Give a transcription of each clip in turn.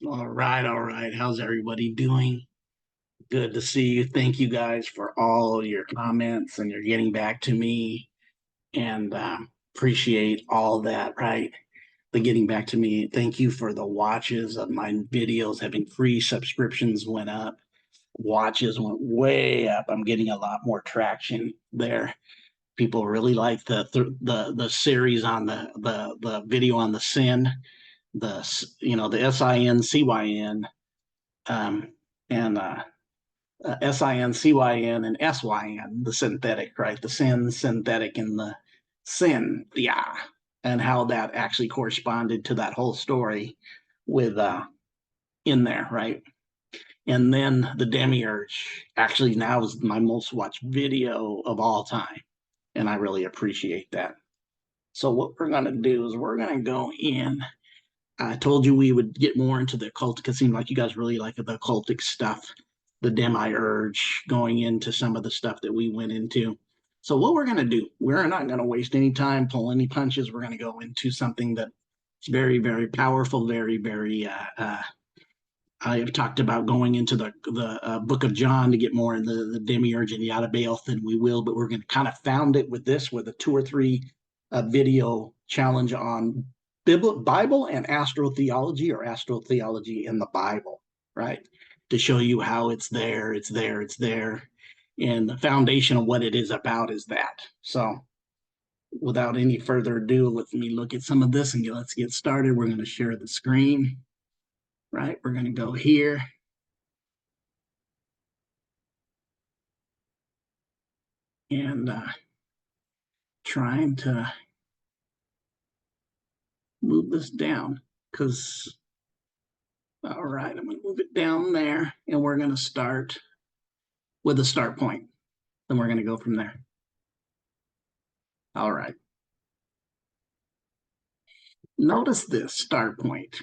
All right, all right. How's everybody doing? Good to see you. Thank you guys for all your comments and your getting back to me and appreciate all that, right? The getting back to me. Thank you for the watches of my videos. Having free subscriptions went up. Watches went way up. I'm getting a lot more traction there. People really like the series on the video on the sin, the SINCYN and SINCYN and SYN, the synthetic, right? The sin, synthetic, and the sin, yeah, and how that actually corresponded to that whole story with in there, right? And then the demiurge actually now is my most watched video of all time, and I really appreciate that. So what we're gonna do is we're gonna go in. I told you we would get more into the occultic. It seemed like you guys really like the occultic stuff, the demiurge, going into some of the stuff that we went into. So what we're going to do, we're not going to waste any time, pull any punches. We're going to go into something that's very, very powerful, very, very. I have talked about going into the book of John to get more in the demiurge and Yada Baoth, and we will, but we're going to kind of found it with this, with a 2 or 3 video challenge on Bible and astrotheology, or astrotheology in the Bible, right? To show you how it's there, it's there, it's there. And the foundation of what it is about is that. So without any further ado, let me look at some of this and let's get started. We're going to share the screen, right? We're going to go here. And trying to move this down because, all right, I'm going to move it down there and we're going to start with a start point. Then we're going to go from there. All right. Notice this start point.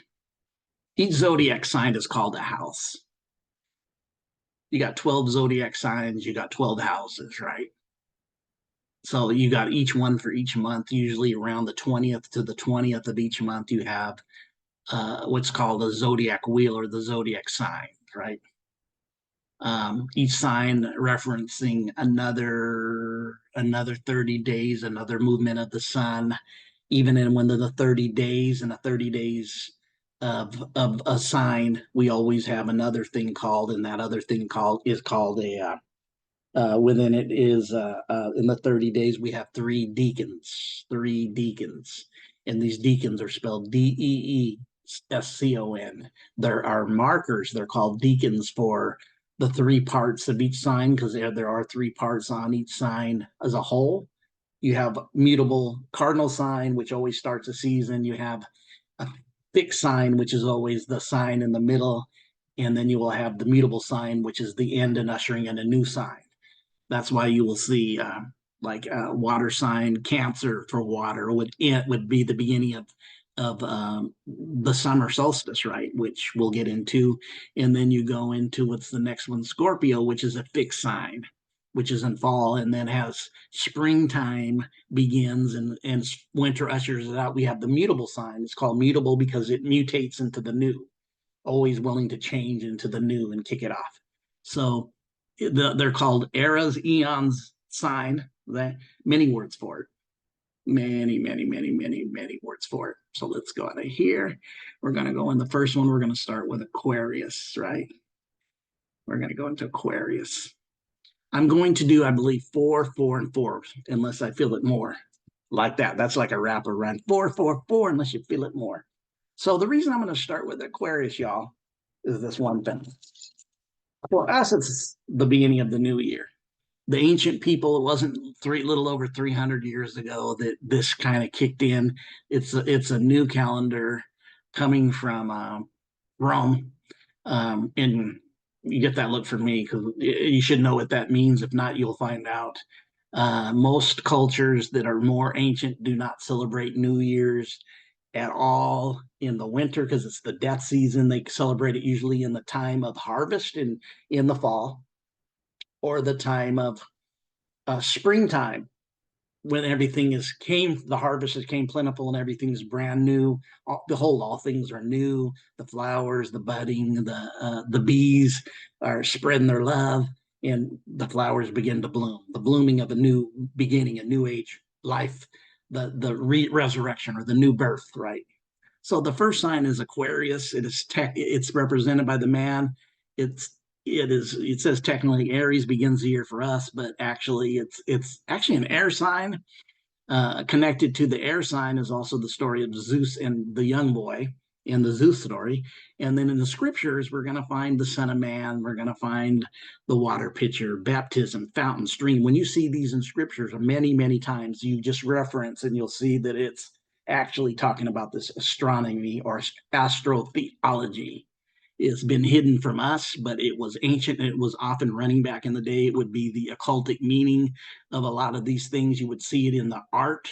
Each zodiac sign is called a house. You got 12 zodiac signs, you got 12 houses, right? So you got each one for each month. Usually around the 20th to the 20th of each month, you have what's called a zodiac wheel or the zodiac sign, right? Each sign referencing another 30 days, another movement of the sun. Even in one of the 30 days and the 30 days of a sign, we always have another thing called, and that other thing called a within it is in the 30 days we have three deacons, and these deacons are spelled DEESCON. There are markers, they're called deacons, for the 3 parts of each sign, because there are 3 parts on each sign as a whole. You have mutable cardinal sign, which always starts a season. You have a fixed sign, which is always the sign in the middle, and then you will have the mutable sign, which is the end and ushering in a new sign. That's why you will see like water sign, Cancer for water would be the beginning of the summer solstice, right? Which we'll get into, and then you go into what's the next one, Scorpio, which is a fixed sign, which is in fall, and then has springtime begins and winter ushers it out. We have the mutable sign. It's called mutable because it mutates into the new, always willing to change into the new and kick it off. So they're called eras, eons, sign. That many words for it. Many words for it. So let's go out of here. We're going to go in the first one. We're going to start with Aquarius, right? We're going to go into Aquarius. I'm going to do, I believe, 4, 4, and 4, unless I feel it more. Like that. That's like a rapper run. 4, 4, 4, unless you feel it more. So the reason I'm going to start with Aquarius, y'all, is this one thing. For us, it's the beginning of the new year. The ancient people, it wasn't little over 300 years ago that this kind of kicked in. It's a new calendar coming from Rome, and you get that look from me because you should know what that means. If not, you'll find out. Most cultures that are more ancient do not celebrate New Year's at all in the winter because it's the death season. They celebrate it usually in the time of harvest in the fall, or the time of springtime when everything the harvest came plentiful and everything is brand new. Behold, all things are new. The flowers, the budding, the bees are spreading their love, and the flowers begin to bloom. The blooming of a new beginning, a new age, life, the resurrection or the new birth, right? So the first sign is Aquarius. It's represented by the man. It says technically Aries begins the year for us, but actually it's actually an air sign. Connected to the air sign is also the story of Zeus and the young boy in the Zeus story. And then in the scriptures, we're going to find the Son of Man. We're going to find the water pitcher, baptism, fountain, stream. When you see these in scriptures many, many times, you just reference and you'll see that it's actually talking about this astronomy or astrotheology. It's been hidden from us, but it was ancient and it was often running back in the day. It would be the occultic meaning of a lot of these things. You would see it in the art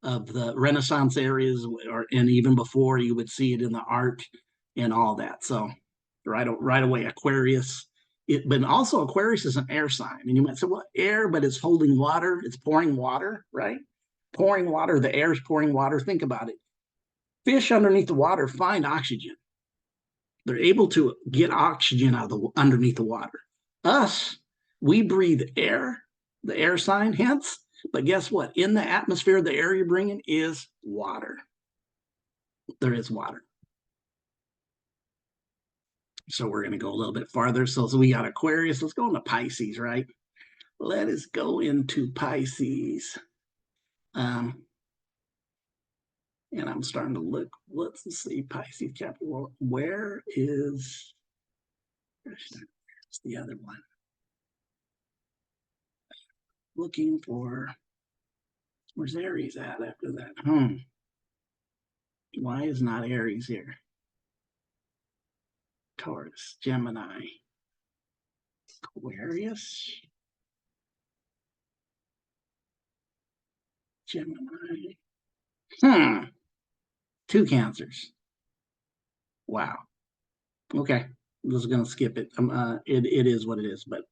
of the Renaissance areas, and even before, you would see it in the art and all that. So right away, Aquarius. But also Aquarius is an air sign, and you might say, "Well, air, but it's holding water. It's pouring water, right? Pouring water. The air is pouring water. Think about it. Fish underneath the water find oxygen. They're able to get oxygen out of underneath the water. Us, we breathe air, the air sign, hence. But guess what? In the atmosphere, the air you're bringing is water. There is water. So we're going to go a little bit farther. So we got Aquarius. Let's go into Pisces, right? Let us go into Pisces. And I'm starting to look. Let's see, Pisces capital. Where's the other one? Looking for, where's Aries at after that? Why is not Aries here? Taurus, Gemini, Aquarius, Gemini. Two Cancers. Wow. Okay, I'm just gonna skip it. It is what it is, but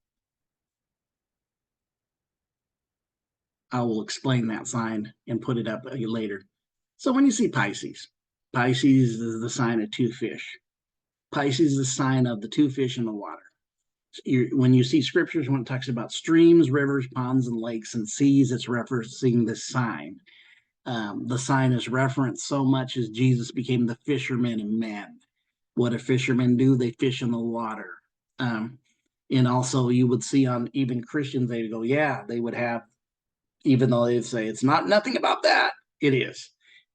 I will explain that sign and put it up later. So when you see Pisces, Pisces is the sign of two fish. Pisces is the sign of the two fish in the water. When you see scriptures, when it talks about streams, rivers, ponds, and lakes and seas, it's referencing this sign. The sign is referenced so much as Jesus became the fisherman of men. What do fishermen do? They fish in the water. And also, you would see on even Christians, they would go, yeah, they would have, even though they'd say it's not nothing about that, it is.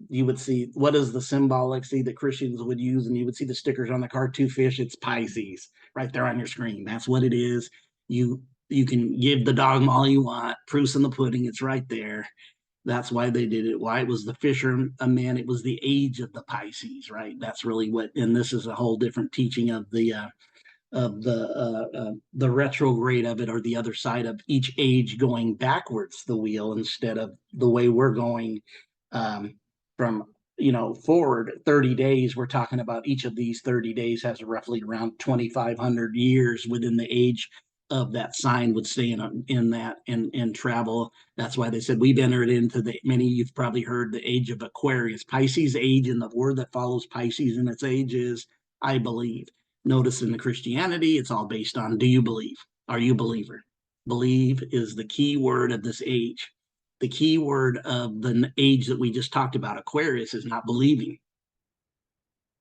You would see what is the symbolic see that Christians would use, and you would see the stickers on the car, two fish, it's Pisces right there on your screen. That's what it is. You can give the dogma all you want, proofs in the pudding, it's right there. That's why they did it. Why it was the fisherman, it was the age of the Pisces, right? That's really what, and this is a whole different teaching of the retrograde of it, or the other side of each age going backwards the wheel instead of the way we're going, from forward 30 days. We're talking about each of these 30 days has roughly around 2,500 years within the age of that sign would stay in that and travel. That's why they said we've entered into you've probably heard the age of Aquarius. Pisces age, and the word that follows Pisces in its age is I believe. Notice in the Christianity, it's all based on do you believe? Are you a believer? Believe is the key word of this age. The key word of the age that we just talked about, Aquarius, is not believing.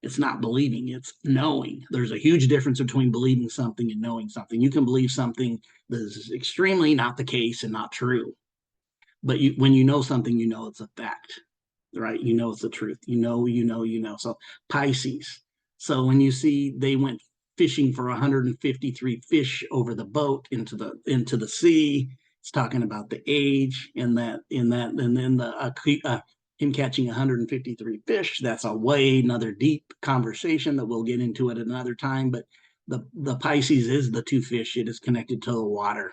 It's not believing, it's knowing. There's a huge difference between believing something and knowing something. You can believe something that is extremely not the case and not true. But when you know something, you know it's a fact, right? You know it's the truth. You know. So Pisces. So when you see they went fishing for 153 fish over the boat into the sea, it's talking about the age and and then him catching 153 fish. That's a way another deep conversation that we'll get into at another time. But the Pisces is the two fish. It is connected to the water.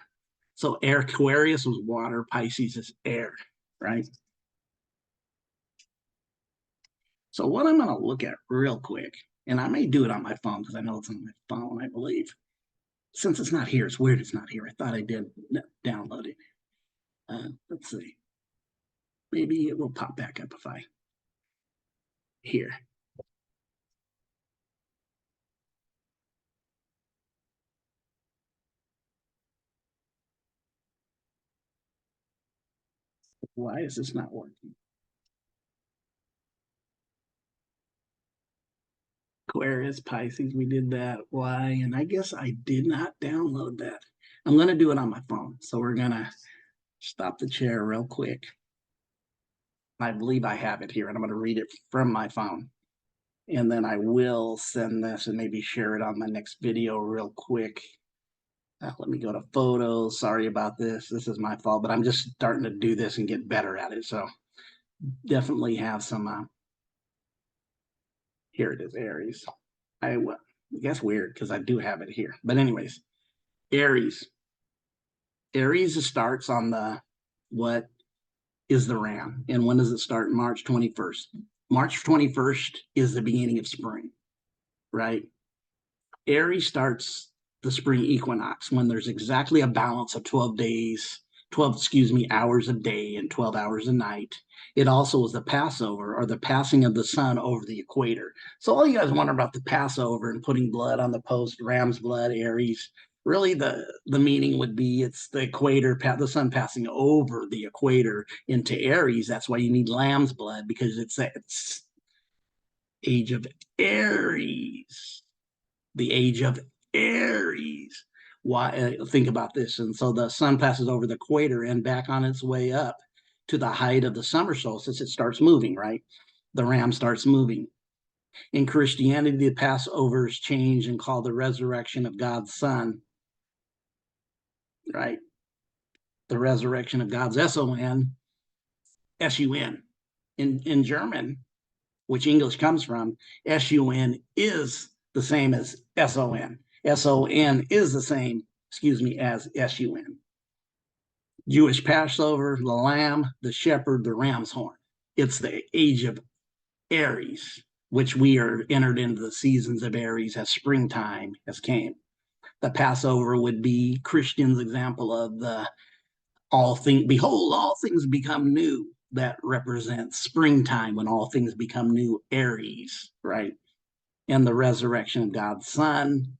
So Aquarius was water, Pisces is air, right? So what I'm going to look at real quick, and I may do it on my phone because I know it's on my phone, I believe. Since it's not here, it's weird it's not here. I thought I did download it. Let's see. Maybe it will pop back up if I here. Why is this not working? Aquarius, Pisces, we did that. Why? And I guess I did not download that. I'm going to do it on my phone. So we're going to stop the chair real quick. I believe I have it here, and I'm going to read it from my phone. And then I will send this and maybe share it on my next video real quick. Let me go to photos. Sorry about this. This is my fault, but I'm just starting to do this and get better at it. So definitely have some. Here it is, Aries. I guess weird because I do have it here. But anyways, Aries. Aries starts on the what is the ram, and when does it start? March 21st. March 21st is the beginning of spring, right? Aries starts the spring equinox when there's exactly a balance of 12 days, 12, hours a day and 12 hours a night. It also is the Passover or the passing of the sun over the equator. So all you guys wonder about the Passover and putting blood on the post, ram's blood, Aries, really the meaning would be it's the equator, the sun passing over the equator into Aries. That's why you need lamb's blood because it's age of Aries, the age of Aries. Why? Think about this. And so the sun passes over the equator and back on its way up to the height of the summer solstice, it starts moving, right? The ram starts moving. In Christianity, the Passover is changed and called the resurrection of God's Son, right? The resurrection of God's S-O-N, S-U-N. In German, which English comes from, S-U-N is the same as S-O-N. S-O-N is the same, as S-U-N. Jewish Passover, the lamb, the shepherd, the ram's horn. It's the age of Aries, which we are entered into the seasons of Aries as springtime has came. The Passover would be Christians' example of the behold, all things become new. That represents springtime when all things become new, Aries, right? And the resurrection of God's Son.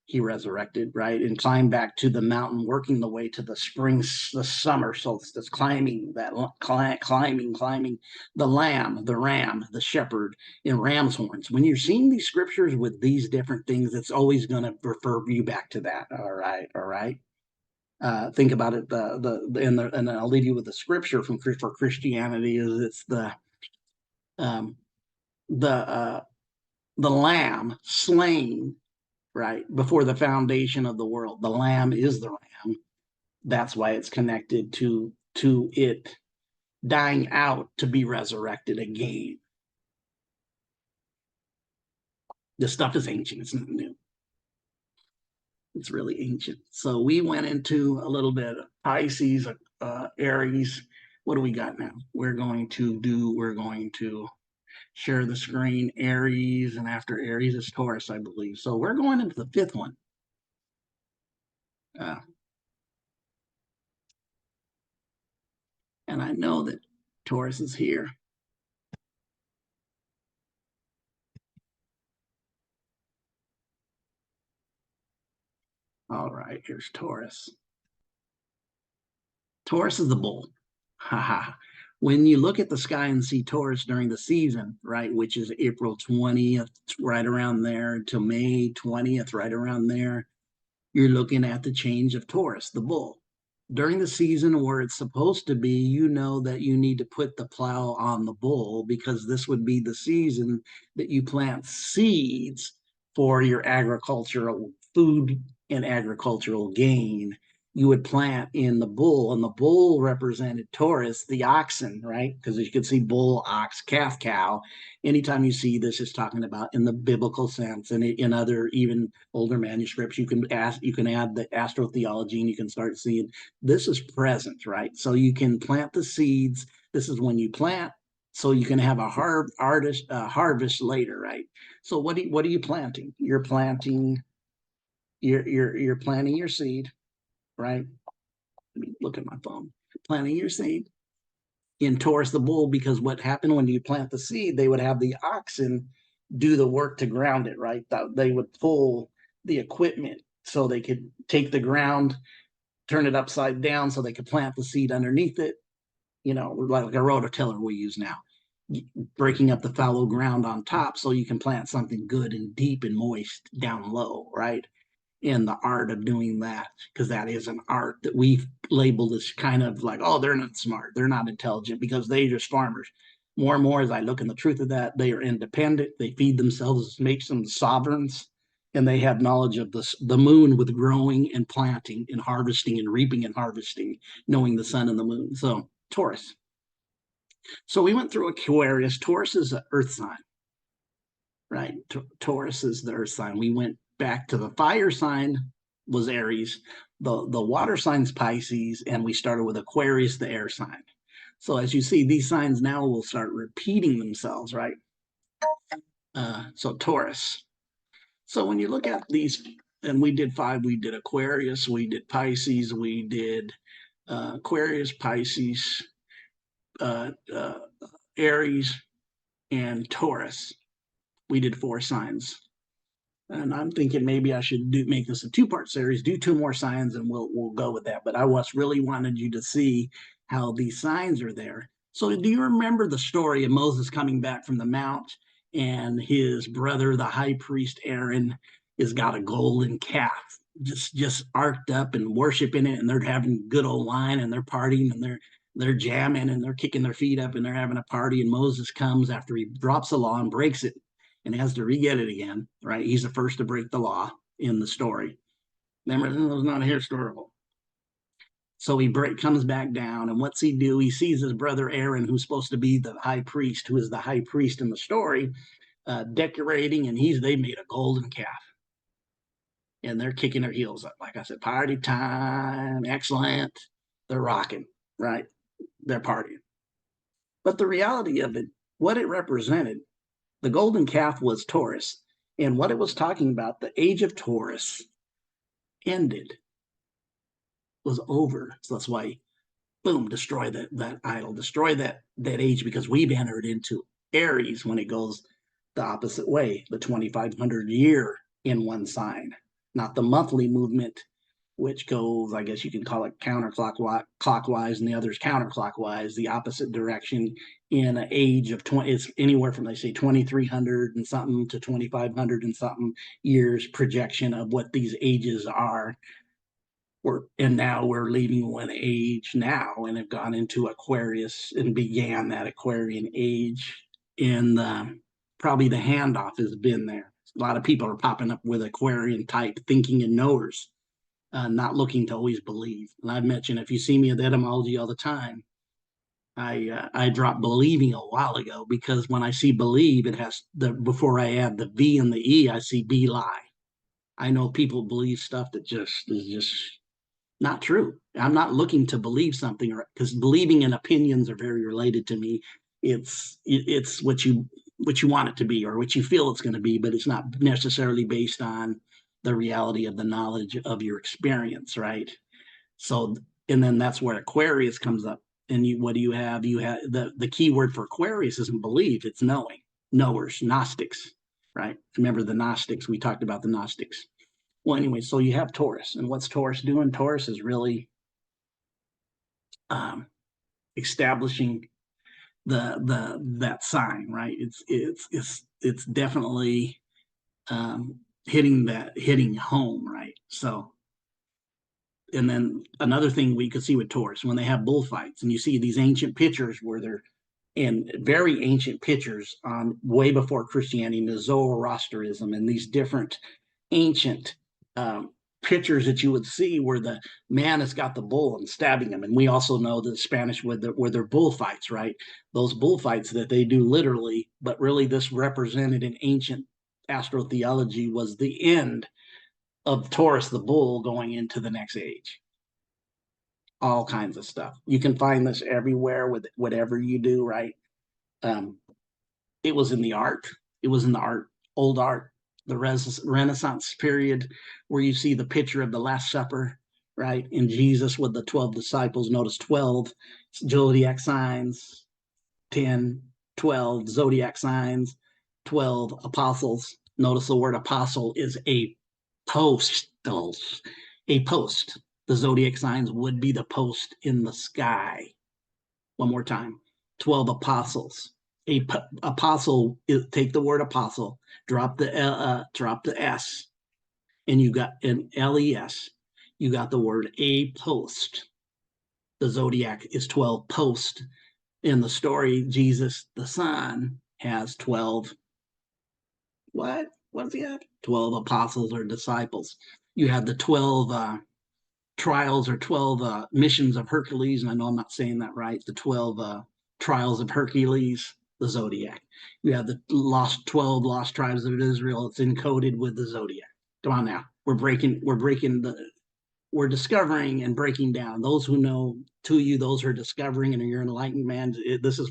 He resurrected, right? And climbed back to the mountain, working the way to the spring, the summer solstice, climbing the lamb, the ram, the shepherd in ram's horns. When you're seeing these scriptures with these different things, it's always going to refer you back to that. All right. Think about it. And I'll leave you with the scripture for Christianity is it's um, the the lamb slain right before the foundation of the world. The lamb is the ram. That's why it's connected to it dying out to be resurrected again. This stuff is ancient. It's not new. It's really ancient. So we went into a little bit of Pisces, Aries. What do we got now? We're going to share the screen, Aries, and after Aries is Taurus, I believe. So we're going into the fifth one. Uh, and I know that Taurus is here. All right, here's Taurus. Taurus is the bull. Haha. When you look at the sky and see Taurus during the season, right, which is April 20th, right around there, to May 20th, right around there, you're looking at the change of Taurus, the bull. During the season where it's supposed to be, you know that you need to put the plow on the bull because this would be the season that you plant seeds for your agricultural food and agricultural gain. You would plant in the bull, and the bull represented Taurus, the oxen, right? Because you can see bull, ox, calf, cow. Anytime you see this, is talking about in the biblical sense, and in other even older manuscripts, you can add the astrotheology, and you can start seeing this is present, right? So you can plant the seeds. This is when you plant, so you can have a harvest later, right? So what are you planting? You're planting you're planting your seed, right? Let me look at my phone. Planting your seed, in Taurus the bull, because what happened when you plant the seed, they would have the oxen do the work to ground it, right? They would pull the equipment so they could take the ground, turn it upside down so they could plant the seed underneath it, like a rototiller we use now, breaking up the fallow ground on top so you can plant something good and deep and moist down low, right? In the art of doing that, because that is an art that we've labeled as kind of like, oh, they're not smart, they're not intelligent, because they're just farmers. More and more, as I look in the truth of that, they are independent, they feed themselves, makes them sovereigns, and they have knowledge of the moon with growing and planting and harvesting and reaping and harvesting, knowing the sun and the moon. So Taurus. So we went through Aquarius. Taurus is an earth sign, right? Taurus is the earth sign. We went back to the fire sign was Aries, the water sign's Pisces, and we started with Aquarius, the air sign. So as you see, these signs now will start repeating themselves, right? So Taurus. So when you look at these, and we did 5, we did Aquarius, we did Pisces, we did Aquarius, Pisces, Aries, and Taurus. We did 4 signs. And I'm thinking maybe I should make this a 2-part series, do 2 more signs, and we'll go with that. But I really wanted you to see how these signs are there. So do you remember the story of Moses coming back from the mount, and his brother, the high priest Aaron, has got a golden calf, just arced up and worshiping it, and they're having good old wine, and they're partying, and they're jamming, and they're kicking their feet up, and they're having a party. And Moses comes after he drops the law and breaks it, and has to re-get it again, right? He's the first to break the law in the story. Remember, it was not historical. So he comes back down, and what's he do? He sees his brother Aaron, who's supposed to be the high priest, who is the high priest in the story, decorating, and they made a golden calf. And they're kicking their heels up. Like I said, party time, excellent. They're rocking, right? They're partying. But the reality of it, what it represented, the golden calf was Taurus. And what it was talking about, the age of Taurus ended, was over. So that's why, boom, destroy that idol, destroy that age, because we've entered into Aries when it goes the opposite way, the 2,500 year in one sign, not the monthly movement, which goes, I guess you can call it counterclockwise, and the other's counterclockwise, the opposite direction, in an age of 20, it's anywhere from, they say, 2,300 and something to 2,500 and something years projection of what these ages are. And now we're leaving one age now and have gone into Aquarius and began that Aquarian age. And probably the handoff has been there. A lot of people are popping up with Aquarian type thinking and knowers, not looking to always believe. And I've mentioned, if you see me at etymology all the time, I dropped believing a while ago, because when I see believe, it has before I add the V and the E, I see be lie. I know people believe stuff that is just not true. I'm not looking to believe something, because believing and opinions are very related to me. It's what you want it to be, or what you feel it's going to be, but it's not necessarily based on the reality of the knowledge of your experience, right? So, and then that's where Aquarius comes up. And what do you have? You have the key word for Aquarius isn't believe, it's knowing, knowers, Gnostics, right? Remember the Gnostics, we talked about the Gnostics. Well, anyway, so you have Taurus, and what's Taurus doing? Taurus is really establishing that sign, right? It's definitely hitting home, right? So, and then another thing we could see with Taurus, when they have bullfights, and you see these ancient pictures where they're in very ancient pictures on way before Christianity, the Zoroastrianism, and these different ancient pictures that you would see where the man has got the bull and stabbing him. And we also know the Spanish where they're bullfights, right? Those bullfights that they do literally, but really this represented in ancient astrotheology was the end of Taurus the bull going into the next age. All kinds of stuff. You can find this everywhere with whatever you do, right? It was in the art. It was in the art, old art, the Renaissance period, where you see the picture of the Last Supper, right? And Jesus with the 12 disciples. Notice 12 zodiac signs, 10, 12 zodiac signs, 12 apostles. Notice the word apostle is a postal, a post. The zodiac signs would be the post in the sky. One more time. 12 apostles. Apostle, take the word apostle, drop the S, and you got an LES. You got the word a post. The zodiac is 12 post. In the story, Jesus the Son has 12. What? What does he have? 12 apostles or disciples. You have the 12 trials or 12 missions of Hercules, and I know I'm not saying that right. The 12 trials of Hercules, the zodiac. You have the 12 lost tribes of Israel. It's encoded with the zodiac. Come on now. We're discovering and breaking down. Those who know, to you, those who are discovering and you're enlightened, man, this is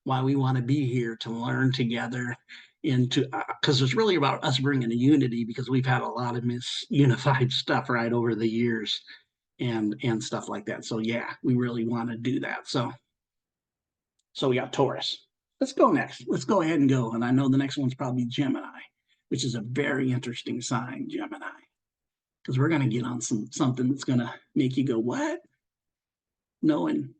why we want to be here, to learn together into, because it's really about us bringing a unity, because we've had a lot of misunified stuff right over the years and stuff like that. So yeah, we really want to do that. So we got Taurus. Let's go next. Let's go ahead and go. And I know the next one's probably Gemini, which is a very interesting sign, Gemini, because we're going to get on something that's going to make you go, what? Knowing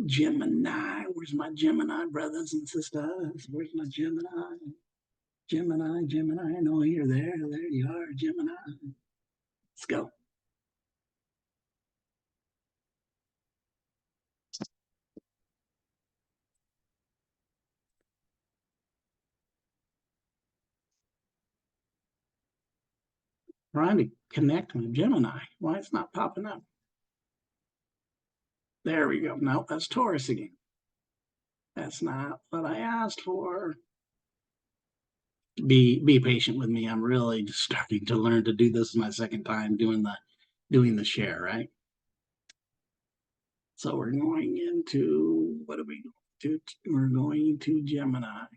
Gemini. Where's my Gemini brothers and sisters? Where's my Gemini? Gemini, Gemini. I know you're there. There you are, Gemini. Let's go. Trying to connect with Gemini. Why it's not popping up? There we go. No, that's Taurus again. That's not what I asked for. Be patient with me. I'm really just starting to learn to do this. Is my second time doing the share, right? So we're going into, what are we going to? We're going to Gemini.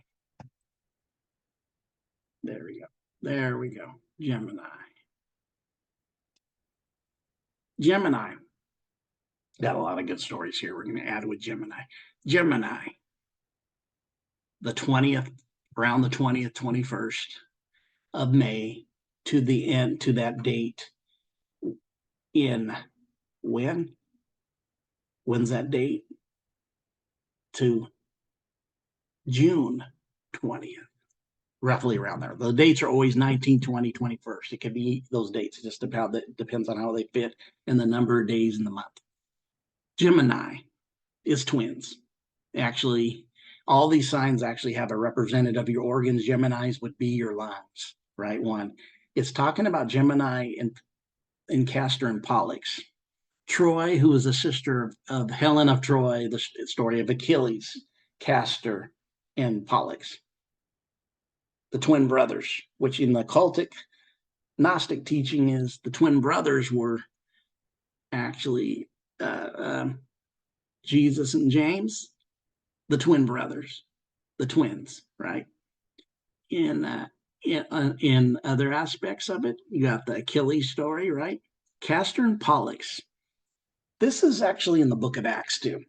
There we go. There we go. Gemini. Gemini. Got a lot of good stories here. We're going to add with Gemini. Gemini. The 20th, around the 20th, 21st of May to the end, to that date in when? When's that date? To June 20th, roughly around there. The dates are always 19, 20, 21st. It could be those dates, just about that depends on how they fit and the number of days in the month. Gemini is twins. Actually, all these signs actually have a representative of your organs. Geminis would be your lungs, right? One. It's talking about Gemini and Castor and Pollux. Troy, who was the sister of Helen of Troy, the story of Achilles, Castor, and Pollux, the twin brothers, which in the cultic Gnostic teaching is the twin brothers were actually Jesus and James, the twin brothers, the twins, right? In other aspects of it, you got the Achilles story, right? Castor and Pollux. This is actually in the book of Acts too.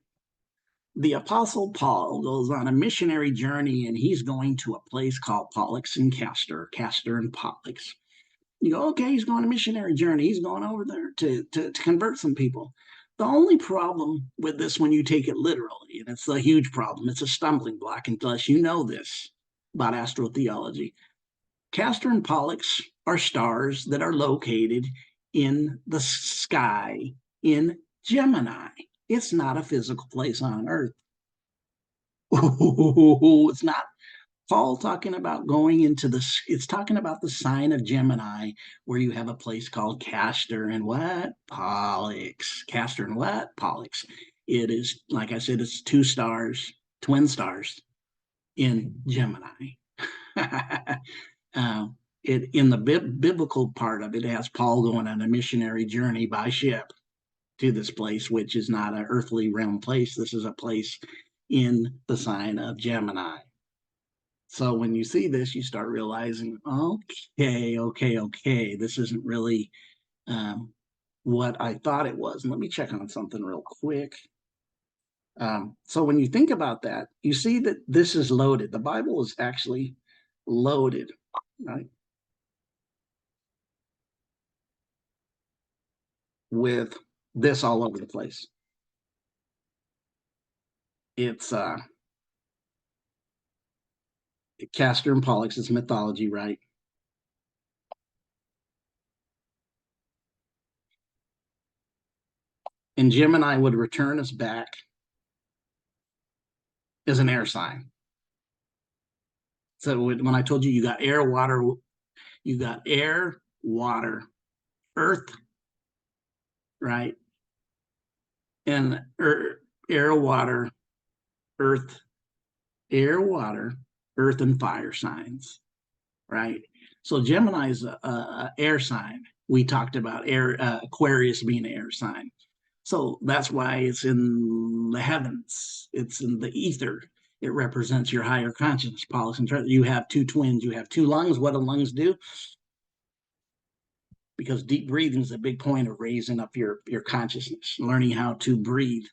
The Apostle Paul goes on a missionary journey, and he's going to a place called Pollux and Castor and Pollux. You go, okay, he's going on a missionary journey. He's going over there to convert some people. The only problem with this, when you take it literally, and it's a huge problem, it's a stumbling block unless you know this about astrotheology. Castor and Pollux are stars that are located in the sky in Gemini. It's not a physical place on Earth. It's not. Paul talking about going into it's talking about the sign of Gemini, where you have a place called Castor and what? Pollux. Castor and what? Pollux. It is, like I said, it's two stars, twin stars in Gemini. In the biblical part of it, has Paul going on a missionary journey by ship to this place, which is not an earthly realm place. This is a place in the sign of Gemini. So when you see this, you start realizing, okay, this isn't really what I thought it was. And let me check on something real quick. So when you think about that, you see that this is loaded. The Bible is actually loaded, right, with this all over the place. It's Castor and Pollux, it's mythology, right? And Gemini would return us back as an air sign. So when I told you got air, water, you got air, water, earth, right? And air, water, earth, air, water, earth, and fire signs, right? So Gemini is a air sign. We talked about air, Aquarius being an air sign. So that's why it's in the heavens. It's in the ether. It represents your higher consciousness, Paulus. You have two twins. You have two lungs. What do lungs do? Because deep breathing is a big point of raising up your consciousness, learning how to breathe.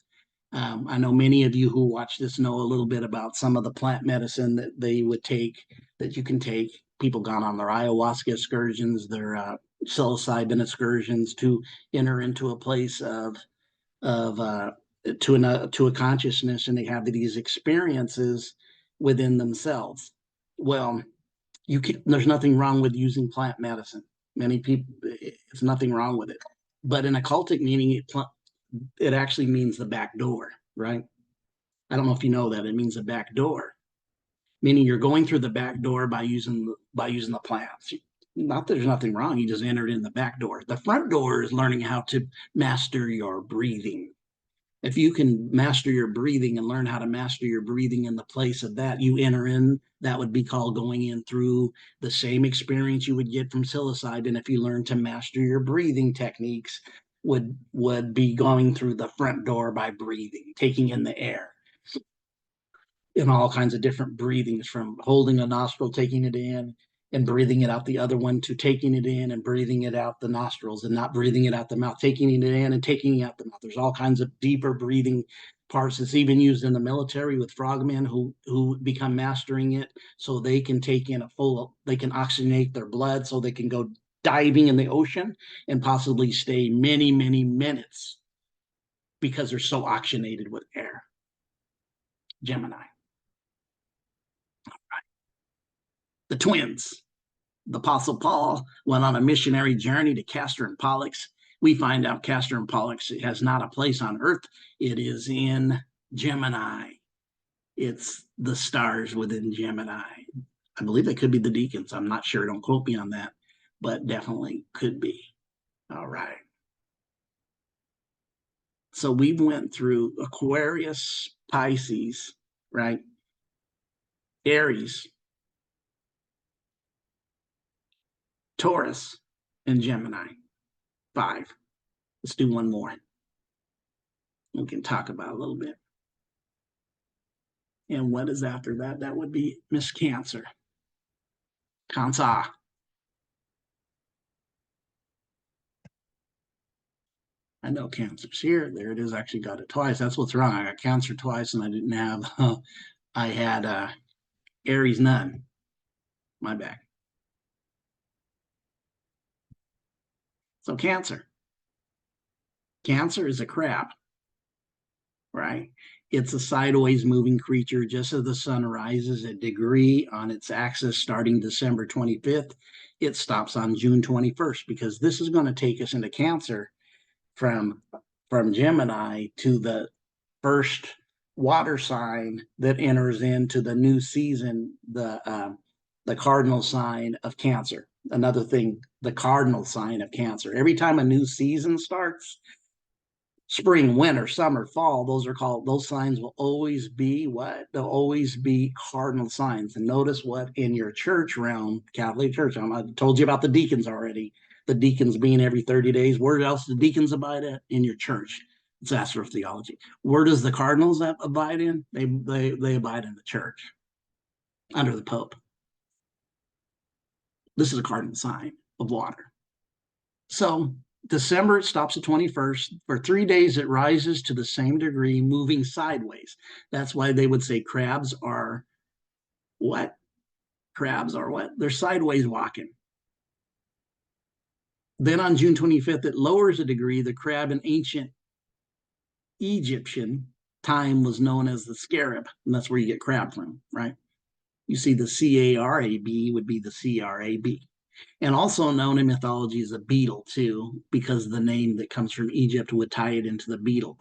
I know many of you who watch this know a little bit about some of the plant medicine that they would take, that you can take. People gone on their ayahuasca excursions, their psilocybin excursions to enter into a place of to a consciousness, and they have these experiences within themselves. Well, there's nothing wrong with using plant medicine. Many people, it's nothing wrong with it. But in occultic meaning, it actually means the back door, right? I don't know if you know that it means the back door, meaning you're going through the back door by using the plants. Not that there's nothing wrong, you just entered in the back door. The front door is learning how to master your breathing. If you can master your breathing and learn how to master your breathing in the place of that, you enter in, that would be called going in through the same experience you would get from psilocybin. If you learn to master your breathing techniques, would be going through the front door by breathing, taking in the air in all kinds of different breathings, from holding a nostril, taking it in, and breathing it out the other one, to taking it in and breathing it out the nostrils and not breathing it out the mouth, taking it in and taking it out the mouth. There's all kinds of deeper breathing parts. It's even used in the military with frogmen who become mastering it, so they can take in they can oxygenate their blood, so they can go diving in the ocean and possibly stay many, many minutes because they're so oxygenated with air. Gemini. The twins. The Apostle Paul went on a missionary journey to Castor and Pollux. We find out Castor and Pollux has not a place on earth. It is in Gemini. It's the stars within Gemini. I believe they could be the deacons. I'm not sure. Don't quote me on that, but definitely could be. All right. So we went through Aquarius, Pisces, right? Aries, Taurus, and Gemini. 5. Let's do one more. We can talk about a little bit. And what is after that? That would be Miss Cancer. Cancer. I know Cancer's here. There it is. I actually got it twice. That's what's wrong. I got Cancer twice, and I didn't have. I had Aries none. My bad. So Cancer. Cancer is a crab, right? It's a sideways moving creature. Just as the sun rises a degree on its axis starting December 25th, it stops on June 21st, because this is going to take us into Cancer from Gemini to the first water sign that enters into the new season, the cardinal sign of Cancer. Another thing, the cardinal sign of Cancer. Every time a new season starts, spring, winter, summer, fall, those signs will always be what? They'll always be cardinal signs. And notice what in your church realm, Catholic Church, I told you about the deacons already. The deacons being every 30 days. Where else do deacons abide at? In your church. It's astrotheology. Where does the cardinals abide in? They abide in the church under the Pope. This is a cardinal sign of water. So December, it stops at 21st. For 3 days, it rises to the same degree, moving sideways. That's why they would say crabs are what? Crabs are what? They're sideways walking. Then on June 25th, it lowers a degree. The crab in ancient Egyptian time was known as the scarab, and that's where you get crab from, right? You see the CARAB would be the CRAB. And also known in mythology as a beetle, too, because the name that comes from Egypt would tie it into the beetle.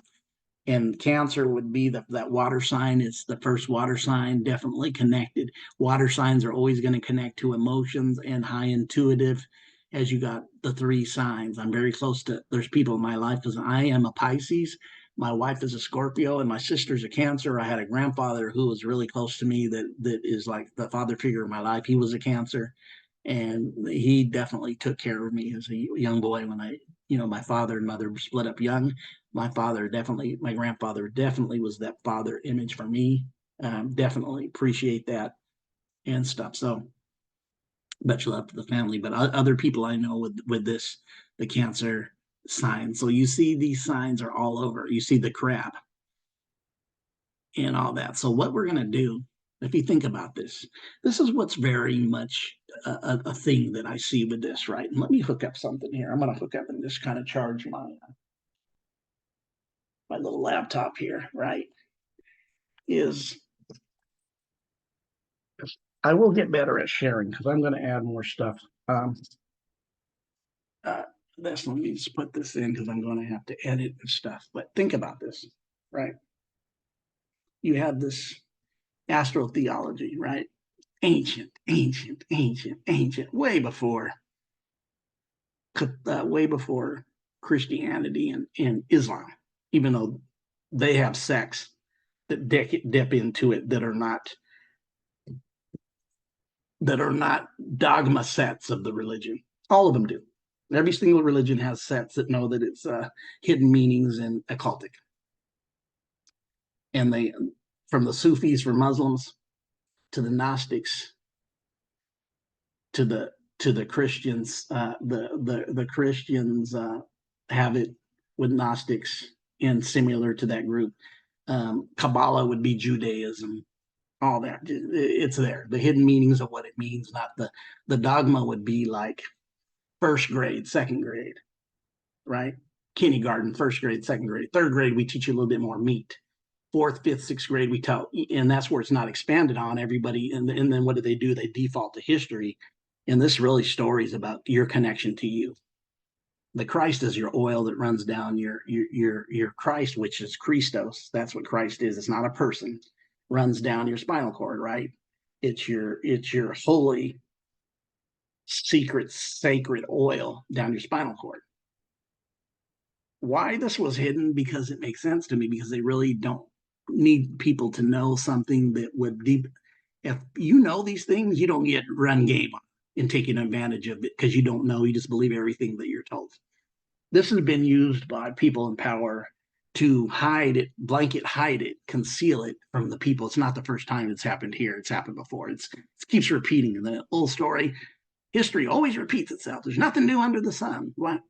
And Cancer would be that water sign. It's the first water sign, definitely connected. Water signs are always going to connect to emotions and high intuitive. As you got the three signs, I'm very close to. There's people in my life because I am a Pisces. My wife is a Scorpio, and my sister's a Cancer. I had a grandfather who was really close to me that is like the father figure of my life. He was a Cancer, and he definitely took care of me as a young boy when my father and mother split up young. My grandfather definitely was that father image for me. Definitely appreciate that and stuff. So much love to the family, but other people I know with this, the Cancer sign. So you see these signs are all over. You see the crab and all that. So what we're going to do, if you think about this is what's very much a thing that I see with this, right? And let me hook up something here. I'm going to hook up and just kind of charge my little laptop here, right? Is I will get better at sharing because I'm going to add more stuff. Um, uh, let me just put this in because I'm going to have to edit and stuff. But think about this, right? You have this astrotheology, right? Ancient, way before Christianity and Islam, even though they have sects that dip into it that are not dogma sets of the religion. All of them do. Every single religion has sets that know that it's hidden meanings and occultic. And they, from the Sufis for Muslims to the Gnostics to the Christians, the Christians have it with Gnostics and similar to that group. Kabbalah would be Judaism. All that it's there. The hidden meanings of what it means, not the dogma would be like first grade, second grade, right? Kindergarten, first grade, second grade, third grade, we teach you a little bit more meat. Fourth, fifth, sixth grade, we tell, and that's where it's not expanded on everybody. And then what do? They default to history. And this really stories about your connection to you. The Christ is your oil that runs down your Christ, which is Christos. That's what Christ is. It's not a person. Runs down your spinal cord, right? It's your holy, secret, sacred oil down your spinal cord. Why this was hidden? Because it makes sense to me, because they really don't need people to know something that would deep. If you know these things, you don't get run game on and taking advantage of it because you don't know. You just believe everything that you're told. This has been used by people in power to hide it, blanket hide it, conceal it from the people. It's not the first time it's happened here. It's happened before. It keeps repeating in the old story. History always repeats itself. There's nothing new under the sun. What?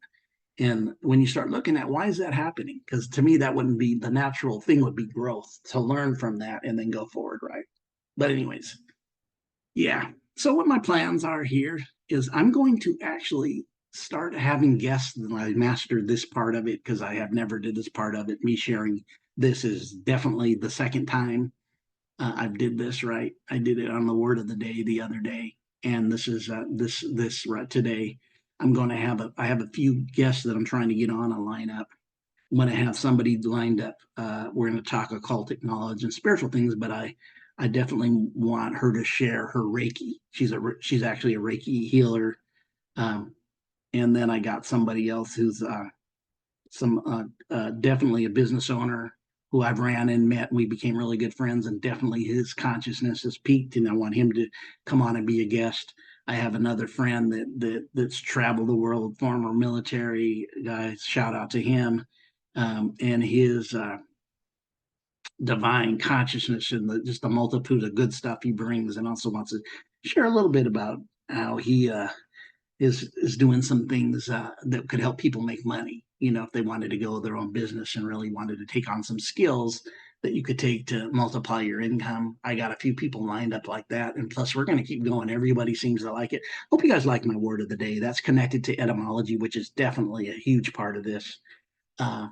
And when you start looking at why is that happening? Because to me, that wouldn't be the natural thing, would be growth to learn from that and then go forward, right? But, anyways, yeah. So, what my plans are here is I'm going to actually start having guests. And I mastered this part of it because I have never did this part of it. Me sharing this is definitely the second time I did this, right? I did it on the word of the day the other day. And this is this right today. I have a few guests that I'm trying to get on a lineup. I'm going to have somebody lined up. We're going to talk occultic knowledge and spiritual things, but I definitely want her to share her Reiki. She's actually a Reiki healer. Um, and then I got somebody else who's definitely a business owner who I've ran and met. We became really good friends, and definitely his consciousness has peaked, and I want him to come on and be a guest. I have another friend that's traveled the world, former military guy. Shout out to him, and his divine consciousness and just the multitude of good stuff he brings, and also wants to share a little bit about how he is doing some things that could help people make money. If they wanted to go their own business and really wanted to take on some skills that you could take to multiply your income. I got a few people lined up like that. And plus, we're going to keep going. Everybody seems to like it. Hope you guys like my word of the day. That's connected to etymology, which is definitely a huge part of this. Uh,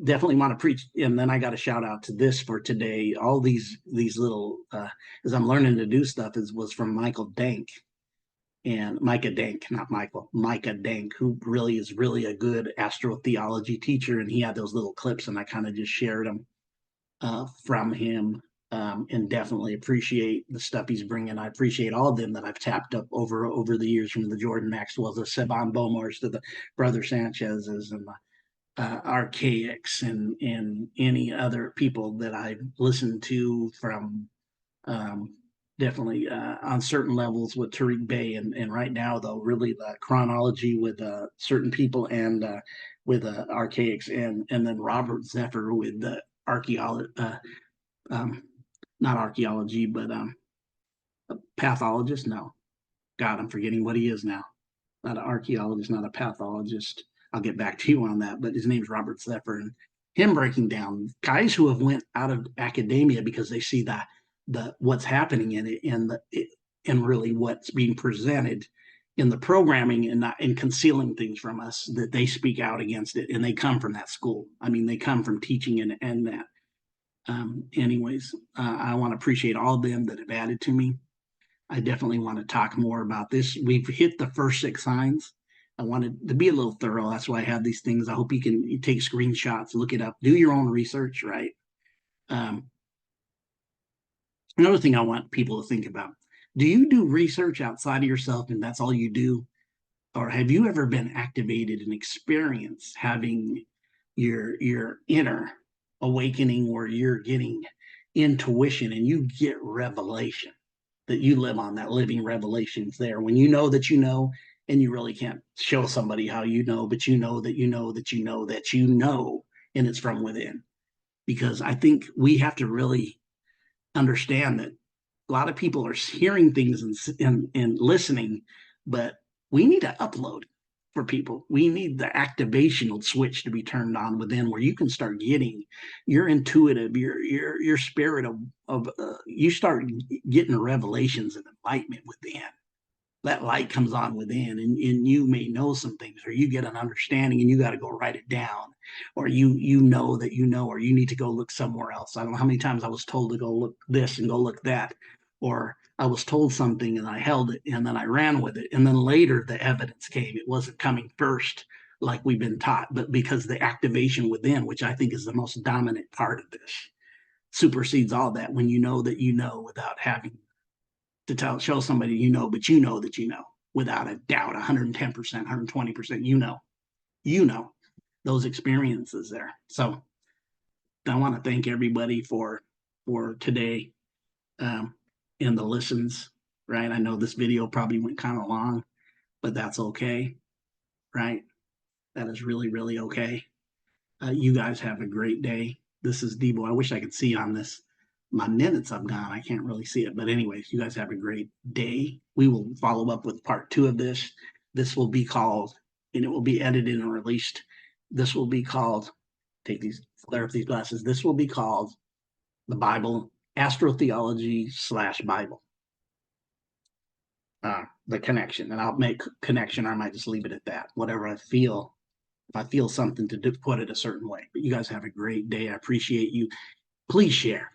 Definitely want to preach. And then I got a shout out to this for today. All these little, as I'm learning to do stuff, was from Michael Dank and Micah Dank, not Michael, Micah Dank, who really is really a good astrotheology teacher. And he had those little clips, and I kind of just shared them from him, and definitely appreciate the stuff he's bringing. I appreciate all of them that I've tapped up over the years, from the Jordan Maxwells, the Sevan Bomars, to the Brother Sanchez's, and the Archaics, and any other people that I've listened to from, um, definitely on certain levels with Tariq Bey, and right now though really the chronology with certain people, and with Archaics, and then Robert Zephyr with the archaeology, um, not archaeology, but a pathologist. No, God, I'm forgetting what he is now. Not an archaeologist, not a pathologist. I'll get back to you on that. But his name's Robert Zephyr, and him breaking down guys who have went out of academia because they see the what's happening in it, and really what's being presented in the programming, and not in concealing things from us, that they speak out against it, and they come from that school. I mean, they come from teaching, and that. Anyways, I want to appreciate all of them that have added to me. I definitely want to talk more about this. We've hit the first 6 signs. I wanted to be a little thorough. That's why I have these things. I hope you take screenshots, look it up, do your own research, right? Um, Another thing I want people to think about: do you do research outside of yourself, and that's all you do? Or have you ever been activated and experienced having your inner awakening, where you're getting intuition and you get revelation, that you live on, that living revelations there, when you know that you know, and you really can't show somebody how you know, but you know that you know that you know that you know, and it's from within. Because I think we have to really understand that a lot of people are hearing things, and listening, but we need to upload for people. We need the activational switch to be turned on within, where you can start getting your intuitive, your spirit of you start getting revelations and enlightenment within. That light comes on within, and you may know some things, or you get an understanding, and you got to go write it down, or you know that you know, or you need to go look somewhere else. I don't know how many times I was told to go look this and go look that, or I was told something and I held it and then I ran with it, and then later the evidence came. It wasn't coming first like we've been taught, but because the activation within, which I think is the most dominant part of this, supersedes all that. When you know that you know, without having to show somebody you know, but you know that you know, without a doubt, 110%, 120%, you know those experiences there. So I want to thank everybody for today, um, and the listens. Right, I know this video probably went kind of long, but that's okay. Right, that is really okay. You guys have a great day. This is Debo. I wish I could see on this. My minutes I've gone. I can't really see it. But anyways, you guys have a great day. We will follow up with part 2 of this. This will be called, and it will be edited and released. This will be called, flare up these glasses. This will be called the Bible, Astrotheology / Bible. The connection. And I'll make connection, or I might just leave it at that. Whatever I feel. If I feel something to do, put it a certain way. But you guys have a great day. I appreciate you. Please share.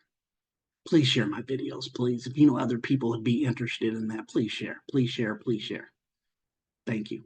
Please share my videos, please. If you know other people would be interested in that, please share. Please share. Please share. Thank you.